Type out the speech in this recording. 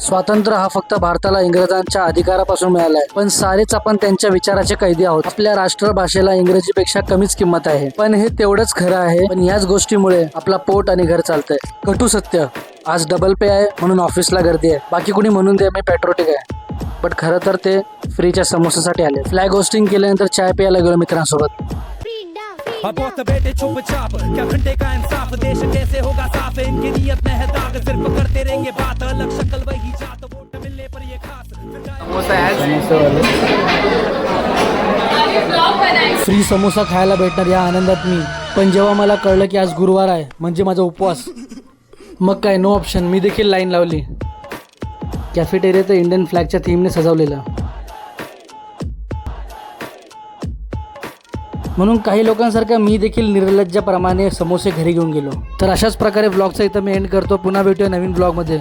स्वातंत्र्य हा फक्त भारताला इंग्रजांच्या अधिकारापासून मिळाला आहे, पण सारेच आपण त्यांच्या विचाराचे कैदी आहोत. आपल्या राष्ट्रभाषेला इंग्रजीपेक्षा कमीच किंमत आहे, पण हे तेवढंच खरं आहे. पण याच गोष्टीमुळे आपला पोट आणि घर चालतंय. कटू सत्य, आज डबल पे आहे म्हणून ऑफिसला गर्दी आहे. बाकी कुणी म्हणून दे मी पॅट्रोटिक आहे, बट खरं तर ते फ्रीच्या समोसासाठी आले. फ्लॅग होस्टिंग केल्यानंतर चाय प्यायला गेलो मित्रांसोबत. बेटे चुप चाप क्या घंटे का इंसाफ देश कैसे होगा साफ इनकी नियत में है दाग सिर्फ करते रहेंगे बात अलग शक्ल वही जात वोट मिलने पर ये खास फ्री समोसा खायला भेटणार या आनंदात मी. पण जेव्हा मला कळलं की आज गुरुवार आहे म्हणजे माझा उपवास, मग काय नो ऑप्शन, मी देखील लाईन लावली. कॅफेटेरिया तर इंडियन फ्लॅगच्या थीमने सजवलेलं, म्हणून काही लोकांसारखं मी देखील निर्लज्जप्रमाणे समोसे घरी घेऊन गेलो. तर अशाच प्रकारे ब्लॉगचा इथं मी एंड करतो. पुन्हा भेटूया नवीन ब्लॉगमध्ये.